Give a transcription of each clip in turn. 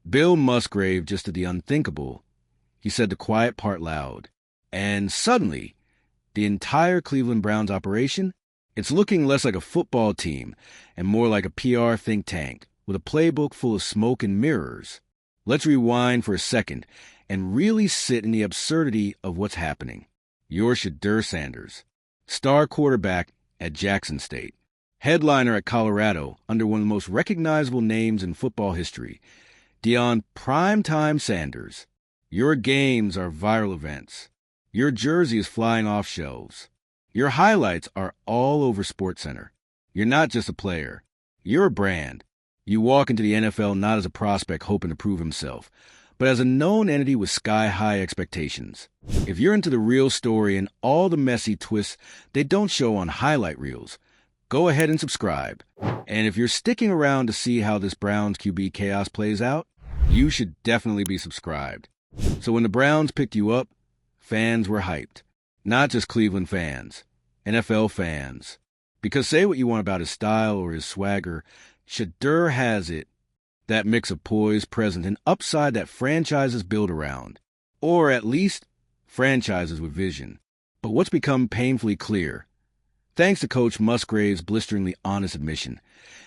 Bill Musgrave just did the unthinkable. He said the quiet part loud. And suddenly, the entire Cleveland Browns operation, it's looking less like a football team and more like a PR think tank with a playbook full of smoke and mirrors. Let's rewind for a second and really sit in the absurdity of what's happening. You're Shedeur Sanders, star quarterback at Jackson State, headliner at Colorado under one of the most recognizable names in football history, Deion Primetime Sanders. Your games are viral events. Your jersey is flying off shelves. Your highlights are all over SportsCenter. You're not just a player. You're a brand. You walk into the NFL not as a prospect hoping to prove himself, but as a known entity with sky-high expectations. If you're into the real story and all the messy twists they don't show on highlight reels, go ahead and subscribe. And if you're sticking around to see how this Browns QB chaos plays out, you should definitely be subscribed. So when the Browns picked you up, fans were hyped. Not just Cleveland fans, NFL fans. Because say what you want about his style or his swagger, Shedeur has it. That mix of poise, presence, and upside that franchises build around. Or at least, franchises with vision. But what's become painfully clear, thanks to Coach Musgrave's blisteringly honest admission,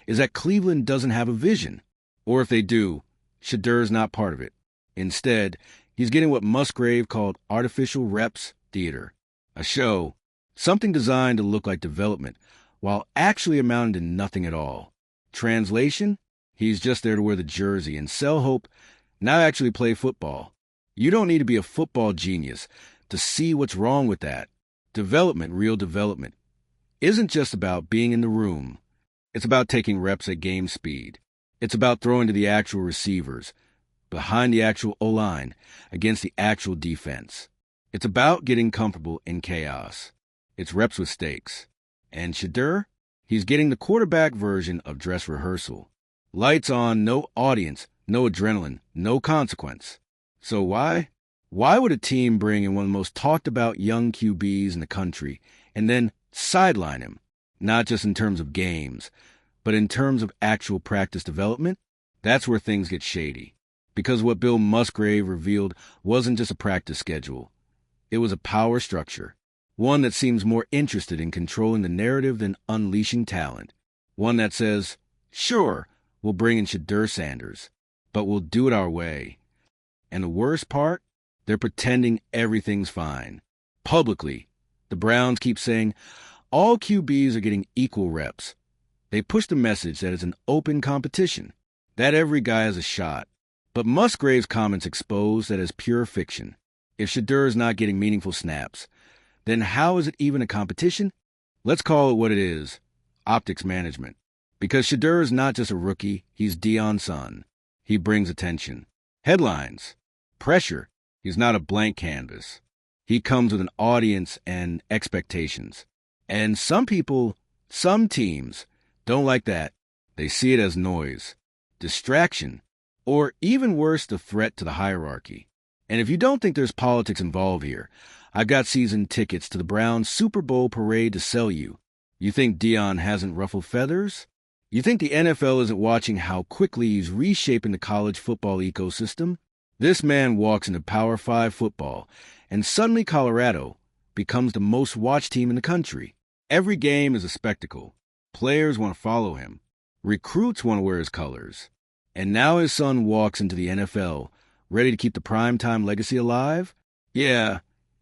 is that Cleveland doesn't have a vision. Or if they do, Shedeur's not part of it. Instead, he's getting what Musgrave called artificial reps theater. A show, something designed to look like development, while actually amounting to nothing at all. Translation? He's just there to wear the jersey and sell hope, not actually play football. You don't need to be a football genius to see what's wrong with that. Development, real development, isn't just about being in the room. It's about taking reps at game speed. It's about throwing to the actual receivers, behind the actual O-line, against the actual defense. It's about getting comfortable in chaos. It's reps with stakes. And Shedeur? He's getting the quarterback version of dress rehearsal. Lights on, no audience, no adrenaline, no consequence. So why? Why would a team bring in one of the most talked about young QBs in the country and then sideline him? Not just in terms of games, but in terms of actual practice development? That's where things get shady. Because what Bill Musgrave revealed wasn't just a practice schedule. It was a power structure. One that seems more interested in controlling the narrative than unleashing talent. One that says, sure, we'll bring in Shedeur Sanders, but we'll do it our way. And the worst part? They're pretending everything's fine. Publicly, the Browns keep saying all QBs are getting equal reps. They push the message that it's an open competition, that every guy has a shot. But Musgrave's comments expose that as pure fiction. If Shedeur is not getting meaningful snaps, then how is it even a competition? Let's call it what it is, optics management. Because Shedeur is not just a rookie, he's Deion's son. He brings attention. Headlines. Pressure. He's not a blank canvas. He comes with an audience and expectations. And some people, some teams, don't like that. They see it as noise, distraction, or even worse, the threat to the hierarchy. And if you don't think there's politics involved here, I've got season tickets to the Browns Super Bowl parade to sell you. You think Deion hasn't ruffled feathers? You think the NFL isn't watching how quickly he's reshaping the college football ecosystem? This man walks into Power 5 football, and suddenly Colorado becomes the most watched team in the country. Every game is a spectacle. Players want to follow him. Recruits want to wear his colors. And now his son walks into the NFL, ready to keep the primetime legacy alive? Yeah,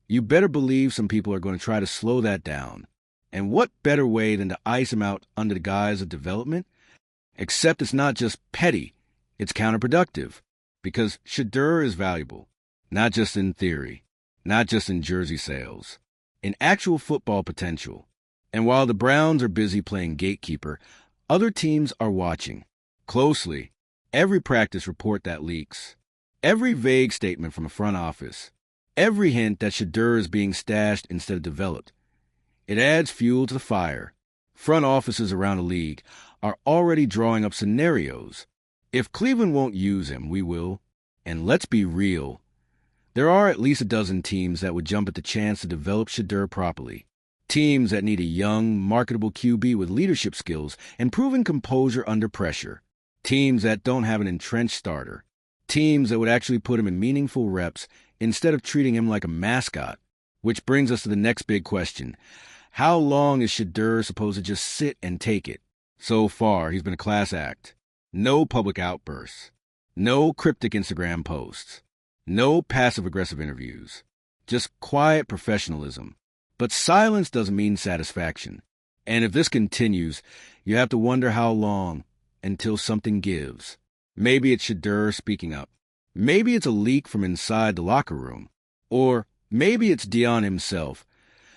you better believe some people are going to try to slow that down. And what better way than to ice him out under the guise of development? Except it's not just petty, it's counterproductive. Because Shedeur is valuable, not just in theory, not just in jersey sales, in actual football potential. And while the Browns are busy playing gatekeeper, other teams are watching closely. Every practice report that leaks, every vague statement from a front office, every hint that Shedeur is being stashed instead of developed. It adds fuel to the fire. Front offices around the league are already drawing up scenarios. If Cleveland won't use him, we will. And let's be real. There are at least a dozen teams that would jump at the chance to develop Shedeur properly. Teams that need a young, marketable QB with leadership skills and proven composure under pressure. Teams that don't have an entrenched starter. teams that would actually put him in meaningful reps instead of treating him like a mascot. Which brings us to the next big question. How long is Shedeur supposed to just sit and take it? So far, he's been a class act. No public outbursts. No cryptic Instagram posts. No passive-aggressive interviews. Just quiet professionalism. But silence doesn't mean satisfaction. And if this continues, you have to wonder how long until something gives. Maybe it's Shedeur speaking up. Maybe it's a leak from inside the locker room. Or maybe it's Dion himself,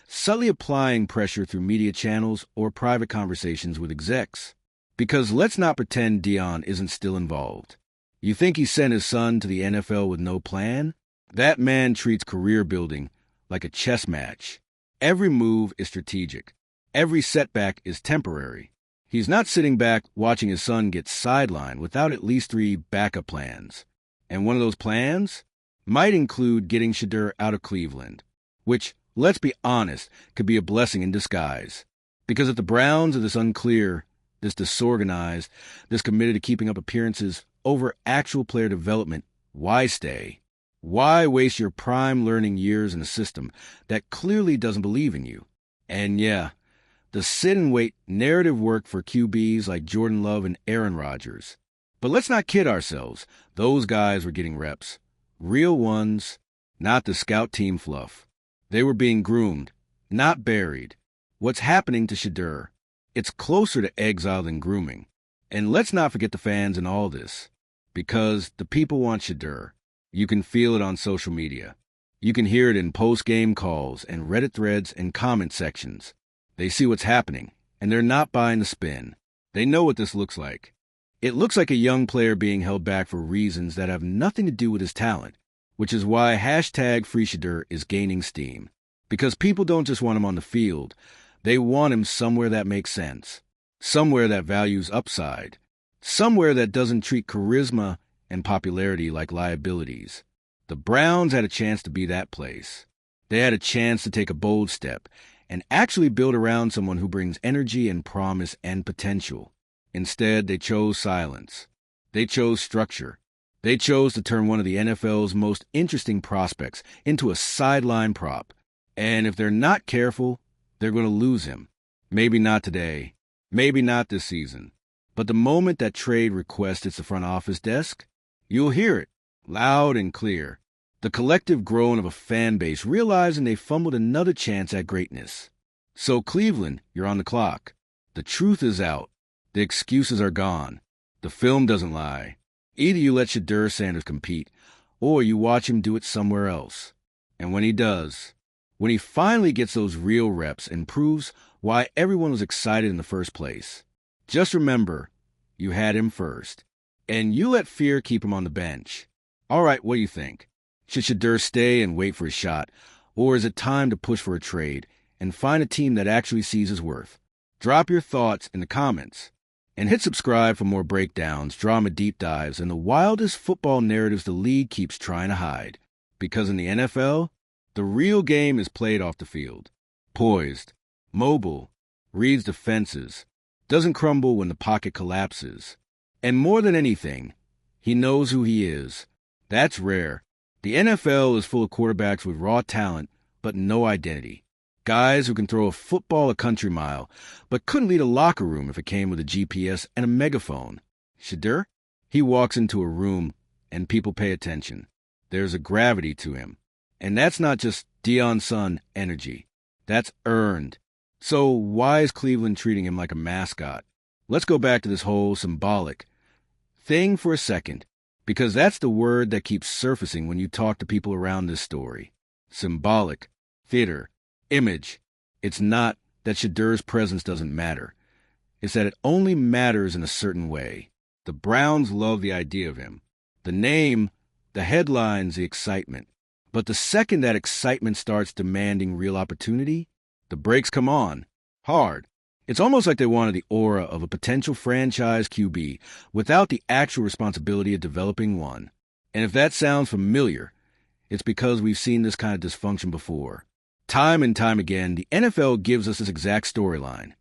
subtly applying pressure through media channels or private conversations with execs. Because let's not pretend Dion isn't still involved. You think he sent his son to the NFL with no plan? That man treats career building like a chess match. Every move is strategic. Every setback is temporary. He's not sitting back watching his son get sidelined without at least 3 backup plans. And one of those plans might include getting Shedeur out of Cleveland, which, let's be honest, could be a blessing in disguise. Because if the Browns are this unclear, this disorganized, this committed to keeping up appearances over actual player development, why stay? Why waste your prime learning years in a system that clearly doesn't believe in you? And yeah, the sit-and-wait narrative worked for QBs like Jordan Love and Aaron Rodgers. But let's not kid ourselves. Those guys were getting reps. Real ones, not the scout team fluff. They were being groomed, not buried. What's happening to Shedeur? It's closer to exile than grooming. And let's not forget the fans in all this. Because the people want Shedeur. You can feel it on social media. You can hear it in post-game calls and Reddit threads and comment sections. They see what's happening, and they're not buying the spin. They know what this looks like. It looks like a young player being held back for reasons that have nothing to do with his talent, which is why #FreeShedeur is gaining steam. Because people don't just want him on the field. They want him somewhere that makes sense. Somewhere that values upside. Somewhere that doesn't treat charisma and popularity like liabilities. The Browns had a chance to be that place. They had a chance to take a bold step and actually build around someone who brings energy and promise and potential. Instead, they chose silence. They chose structure. They chose to turn one of the NFL's most interesting prospects into a sideline prop. And if they're not careful, they're going to lose him. Maybe not today. Maybe not this season. But the moment that trade request hits the front office desk, you'll hear it, loud and clear. The collective groan of a fan base realizing they fumbled another chance at greatness. So Cleveland, you're on the clock. The truth is out. The excuses are gone. The film doesn't lie. Either you let Shedeur Sanders compete, or you watch him do it somewhere else. And when he does, when he finally gets those real reps and proves why everyone was excited in the first place, just remember, you had him first. And you let fear keep him on the bench. All right, what do you think? Should Shedeur stay and wait for his shot? Or is it time to push for a trade and find a team that actually sees his worth? Drop your thoughts in the comments. And hit subscribe for more breakdowns, drama deep dives, and the wildest football narratives the league keeps trying to hide. Because in the NFL, the real game is played off the field. Poised, mobile, reads defenses, doesn't crumble when the pocket collapses. And more than anything, he knows who he is. That's rare. The NFL is full of quarterbacks with raw talent, but no identity. Guys who can throw a football a country mile, but couldn't lead a locker room if it came with a GPS and a megaphone. Shedeur? He walks into a room, and people pay attention. There's a gravity to him. And that's not just Dion's son energy. That's earned. So why is Cleveland treating him like a mascot? Let's go back to this whole symbolic thing for a second, because that's the word that keeps surfacing when you talk to people around this story. Symbolic, theater, image. It's not that Shedeur's presence doesn't matter. It's that it only matters in a certain way. The Browns love the idea of him. The name, the headlines, the excitement. But the second that excitement starts demanding real opportunity, the brakes come on. Hard. It's almost like they wanted the aura of a potential franchise QB without the actual responsibility of developing one. And if that sounds familiar, it's because we've seen this kind of dysfunction before. Time and time again, the NFL gives us this exact storyline.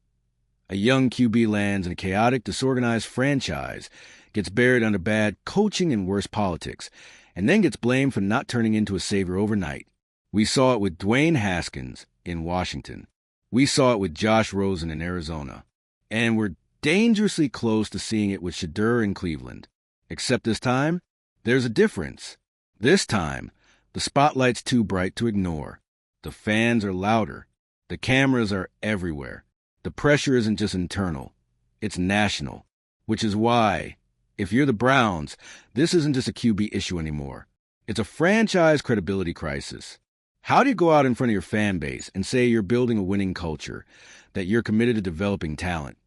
A young QB lands in a chaotic, disorganized franchise, gets buried under bad coaching and worse politics, and then gets blamed for not turning into a savior overnight. We saw it with Dwayne Haskins in Washington. We saw it with Josh Rosen in Arizona. And we're dangerously close to seeing it with Shedeur in Cleveland. Except this time, there's a difference. This time, the spotlight's too bright to ignore. The fans are louder. The cameras are everywhere. The pressure isn't just internal. It's national. Which is why, if you're the Browns, this isn't just a QB issue anymore. It's a franchise credibility crisis. How do you go out in front of your fan base and say you're building a winning culture, that you're committed to developing talent,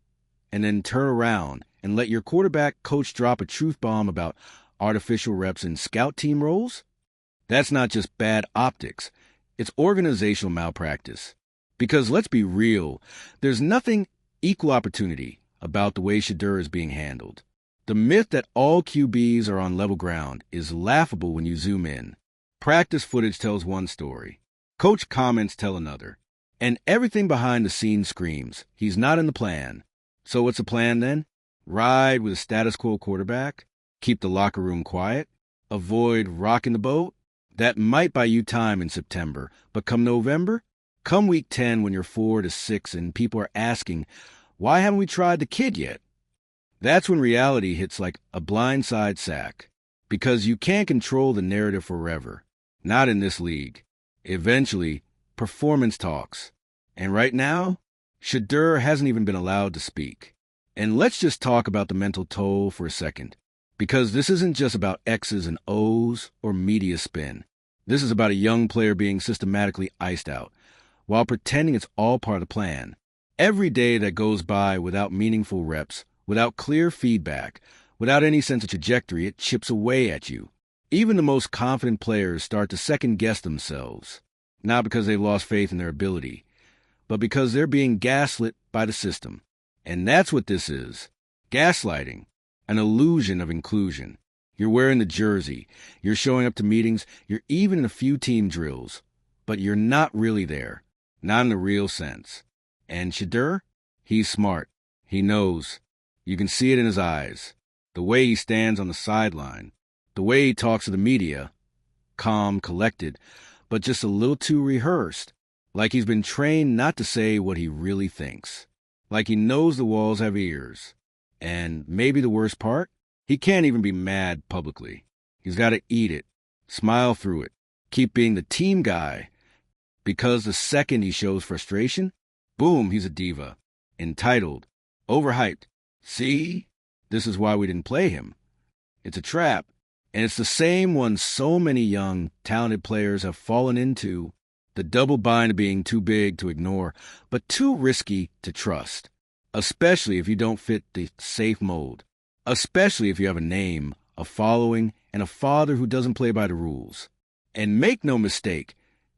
and then turn around and let your quarterback coach drop a truth bomb about artificial reps in scout team roles? That's not just bad optics. It's organizational malpractice. Because let's be real, there's nothing equal opportunity about the way Shedeur is being handled. The myth that all QBs are on level ground is laughable when you zoom in. Practice footage tells one story. Coach comments tell another. And everything behind the scenes screams, he's not in the plan. So what's the plan then? Ride with a status quo quarterback? Keep the locker room quiet? Avoid rocking the boat? That might buy you time in September, but come November? Come week 10 when you're 4-6 and people are asking, why haven't we tried the kid yet? That's when reality hits like a blindside sack. Because you can't control the narrative forever. Not in this league. Eventually, performance talks. And right now, Shedeur hasn't even been allowed to speak. And let's just talk about the mental toll for a second. Because this isn't just about X's and O's or media spin. This is about a young player being systematically iced out, while pretending it's all part of the plan. Every day that goes by without meaningful reps, without clear feedback, without any sense of trajectory, it chips away at you. Even the most confident players start to second-guess themselves, not because they've lost faith in their ability, but because they're being gaslit by the system. And that's what this is. Gaslighting. An illusion of inclusion. You're wearing the jersey. You're showing up to meetings. You're even in a few team drills. But you're not really there. Not in the real sense. And Shedeur? He's smart. He knows. You can see it in his eyes. The way he stands on the sideline. The way he talks to the media. Calm, collected, but just a little too rehearsed. Like he's been trained not to say what he really thinks. Like he knows the walls have ears. And maybe the worst part? He can't even be mad publicly. He's got to eat it, smile through it, keep being the team guy. Because the second he shows frustration, boom, he's a diva. Entitled. Overhyped. See? This is why we didn't play him. It's a trap. And it's the same one so many young, talented players have fallen into. The double bind of being too big to ignore, but too risky to trust. Especially if you don't fit the safe mold. Especially if you have a name, a following, and a father who doesn't play by the rules. And make no mistake,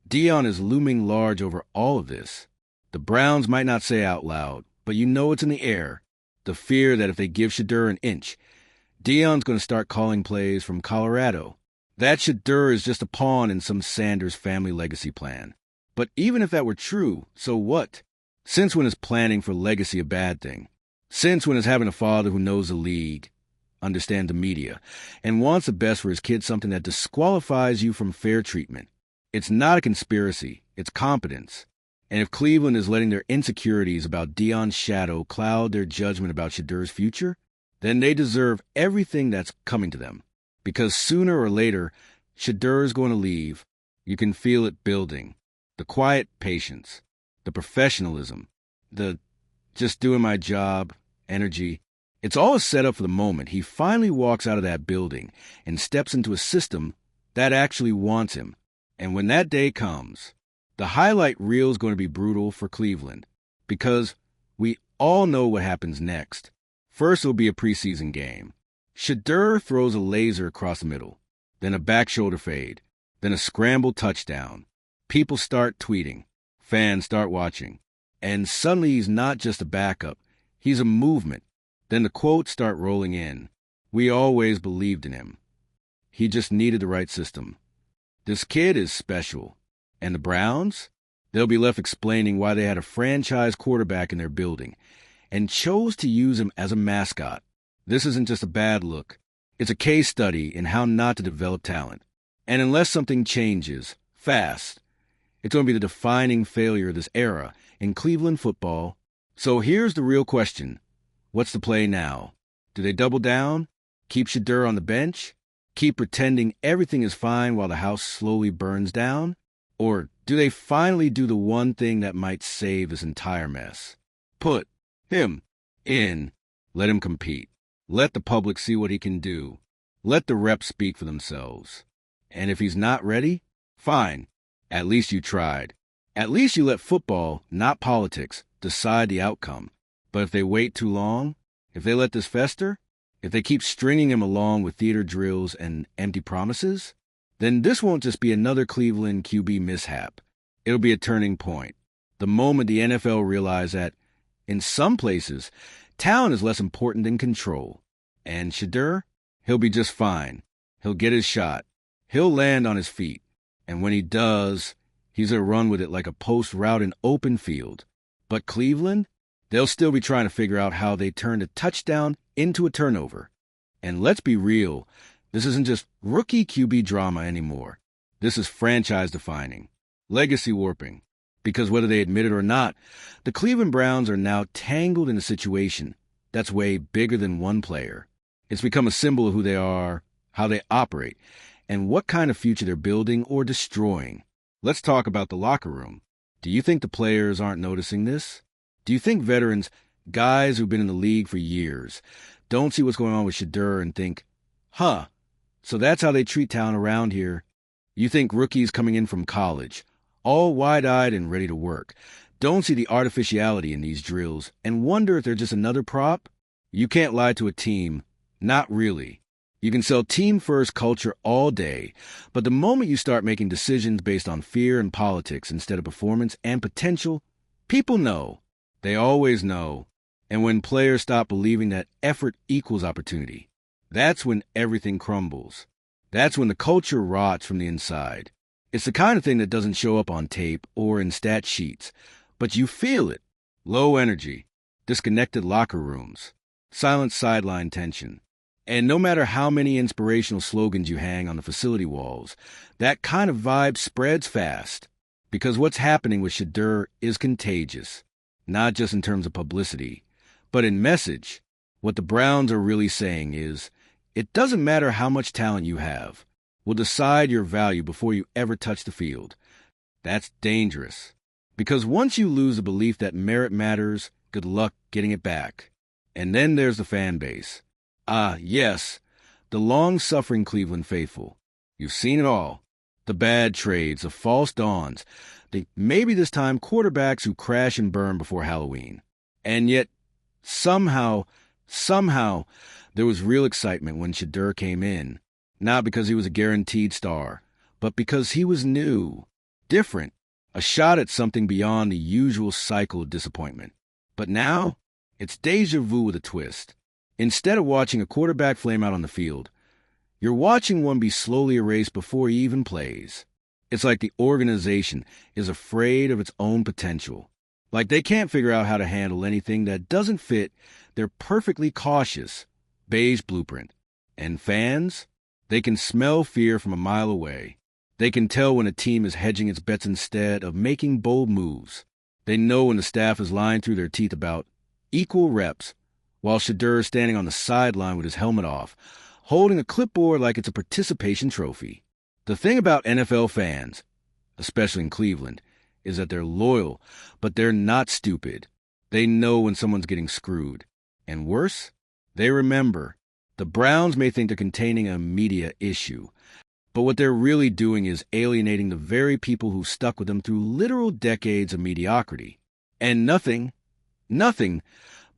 Deion is looming large over all of this. The Browns might not say out loud, but you know it's in the air. The fear that if they give Shedeur an inch, Deion's going to start calling plays from Colorado. That Shedeur is just a pawn in some Sanders family legacy plan. But even if that were true, so what? Since when is planning for legacy a bad thing? Since when is having a father who knows the league, understands the media, and wants the best for his kids something that disqualifies you from fair treatment? It's not a conspiracy. It's competence. And if Cleveland is letting their insecurities about Deion's shadow cloud their judgment about Shedeur's future, then they deserve everything that's coming to them. Because sooner or later, Shedeur is going to leave. You can feel it building. The quiet patience. The professionalism, the just doing my job, energy. It's all a setup for the moment he finally walks out of that building and steps into a system that actually wants him. And when that day comes, the highlight reel is going to be brutal for Cleveland because we all know what happens next. First, it'll be a preseason game. Shedeur throws a laser across the middle, then a back shoulder fade, then a scrambled touchdown. People start tweeting. Fans start watching. And suddenly he's not just a backup. He's a movement. Then the quotes start rolling in. We always believed in him. He just needed the right system. This kid is special. And the Browns? They'll be left explaining why they had a franchise quarterback in their building and chose to use him as a mascot. This isn't just a bad look. It's a case study in how not to develop talent. And unless something changes fast, it's going to be the defining failure of this era in Cleveland football. So here's the real question. What's the play now? Do they double down? Keep Shedeur on the bench? Keep pretending everything is fine while the house slowly burns down? Or do they finally do the one thing that might save this entire mess? Put him in. Let him compete. Let the public see what he can do. Let the reps speak for themselves. And if he's not ready, fine. At least you tried. At least you let football, not politics, decide the outcome. But if they wait too long, if they let this fester, if they keep stringing him along with theater drills and empty promises, then this won't just be another Cleveland QB mishap. It'll be a turning point. The moment the NFL realizes that, in some places, talent is less important than control. And Shedeur, he'll be just fine. He'll get his shot. He'll land on his feet. And when he does, he's going to run with it like a post route in open field. But Cleveland, they'll still be trying to figure out how they turned a touchdown into a turnover. And let's be real, this isn't just rookie QB drama anymore. This is franchise-defining, legacy warping. Because whether they admit it or not, the Cleveland Browns are now tangled in a situation that's way bigger than one player. It's become a symbol of who they are, how they operate, and what kind of future they're building or destroying. Let's talk about the locker room. Do you think the players aren't noticing this? Do you think veterans, guys who've been in the league for years, don't see what's going on with Shedeur and think, so that's how they treat talent around here? You think rookies coming in from college, all wide-eyed and ready to work, don't see the artificiality in these drills and wonder if they're just another prop? You can't lie to a team. Not really. You can sell team-first culture all day, but the moment you start making decisions based on fear and politics instead of performance and potential, people know. They always know. And when players stop believing that effort equals opportunity, that's when everything crumbles. That's when the culture rots from the inside. It's the kind of thing that doesn't show up on tape or in stat sheets, but you feel it. Low energy, disconnected locker rooms, silent sideline tension. And no matter how many inspirational slogans you hang on the facility walls, that kind of vibe spreads fast. Because what's happening with Shedeur is contagious, not just in terms of publicity, but in message. What the Browns are really saying is, it doesn't matter how much talent you have. We'll decide your value before you ever touch the field. That's dangerous. Because once you lose the belief that merit matters, good luck getting it back. And then there's the fan base. Yes, the long-suffering Cleveland faithful. You've seen it all. The bad trades, the false dawns, the maybe this time quarterbacks who crash and burn before Halloween. And yet, somehow, there was real excitement when Shedeur came in. Not because he was a guaranteed star, but because he was new, different, a shot at something beyond the usual cycle of disappointment. But now, it's déjà vu with a twist. Instead of watching a quarterback flame out on the field, you're watching one be slowly erased before he even plays. It's like the organization is afraid of its own potential. Like they can't figure out how to handle anything that doesn't fit their perfectly cautious, beige blueprint. And fans? They can smell fear from a mile away. They can tell when a team is hedging its bets instead of making bold moves. They know when the staff is lying through their teeth about equal reps, while Shedeur is standing on the sideline with his helmet off, holding a clipboard like it's a participation trophy. The thing about NFL fans, especially in Cleveland, is that they're loyal, but they're not stupid. They know when someone's getting screwed. And worse, they remember. The Browns may think they're containing a media issue, but what they're really doing is alienating the very people who stuck with them through literal decades of mediocrity. And nothing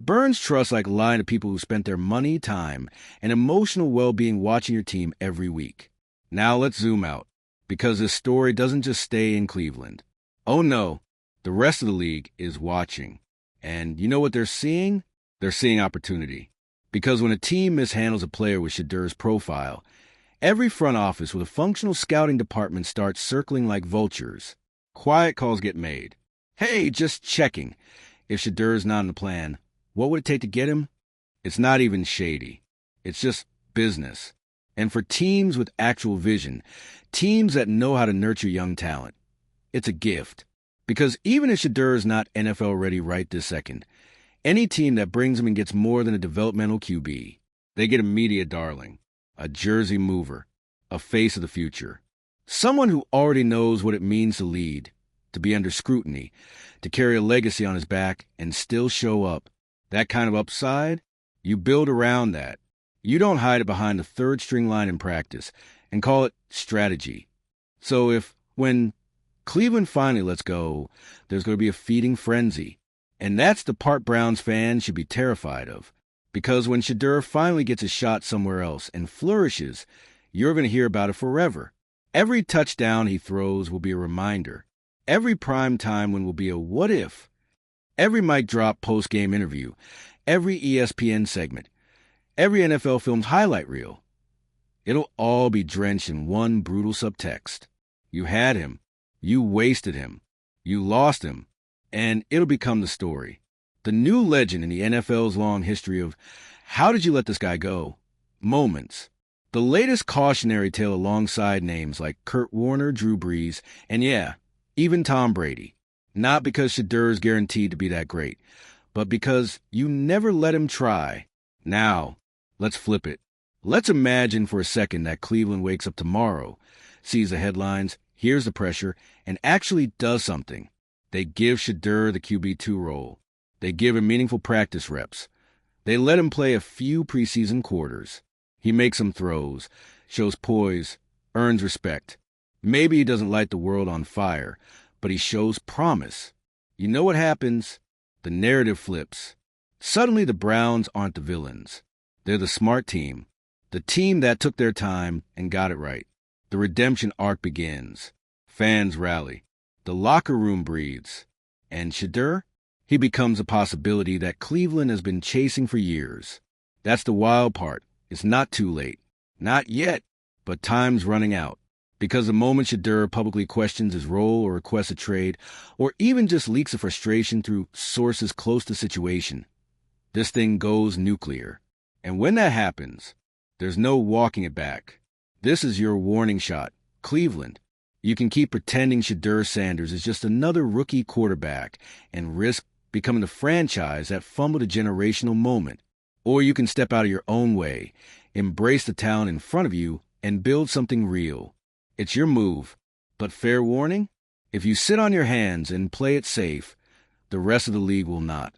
burns trust like lying to people who spent their money, time, and emotional well-being watching your team every week. Now let's zoom out, because this story doesn't just stay in Cleveland. Oh no, the rest of the league is watching. And you know what they're seeing? They're seeing opportunity. Because when a team mishandles a player with Shedeur's profile, every front office with a functional scouting department starts circling like vultures. Quiet calls get made. Hey, just checking. If Shedeur's not in the plan, what would it take to get him? It's not even shady. It's just business. And for teams with actual vision, teams that know how to nurture young talent, it's a gift. Because even if Shedeur is not NFL ready right this second, any team that brings him and gets more than a developmental QB, they get a media darling, a jersey mover, a face of the future. Someone who already knows what it means to lead, to be under scrutiny, to carry a legacy on his back and still show up. That kind of upside, you build around that. You don't hide it behind the third string line in practice and call it strategy. So when Cleveland finally lets go, there's going to be a feeding frenzy. And that's the part Browns fans should be terrified of. Because when Shedeur finally gets a shot somewhere else and flourishes, you're going to hear about it forever. Every touchdown he throws will be a reminder. Every prime time win will be a what if. Every mic drop post-game interview. Every ESPN segment. Every NFL Films highlight reel. It'll all be drenched in one brutal subtext. You had him. You wasted him. You lost him. And it'll become the story. The new legend in the NFL's long history of how did you let this guy go? Moments. The latest cautionary tale alongside names like Kurt Warner, Drew Brees, and yeah, even Tom Brady. Not because Shedeur is guaranteed to be that great, but because you never let him try. Now, let's flip it. Let's imagine for a second that Cleveland wakes up tomorrow, sees the headlines, hears the pressure, and actually does something. They give Shedeur the QB2 role. They give him meaningful practice reps. They let him play a few preseason quarters. He makes some throws, shows poise, earns respect. Maybe he doesn't light the world on fire, but he shows promise. You know what happens? The narrative flips. Suddenly the Browns aren't the villains. They're the smart team. The team that took their time and got it right. The redemption arc begins. Fans rally. The locker room breathes. And Shedeur? He becomes a possibility that Cleveland has been chasing for years. That's the wild part. It's not too late. Not yet. But time's running out. Because the moment Shedeur publicly questions his role or requests a trade, or even just leaks a frustration through sources close to the situation, this thing goes nuclear. And when that happens, there's no walking it back. This is your warning shot. Cleveland. You can keep pretending Shedeur Sanders is just another rookie quarterback and risk becoming the franchise that fumbled a generational moment. Or you can step out of your own way, embrace the talent in front of you, and build something real. It's your move. But fair warning, if you sit on your hands and play it safe, the rest of the league will not.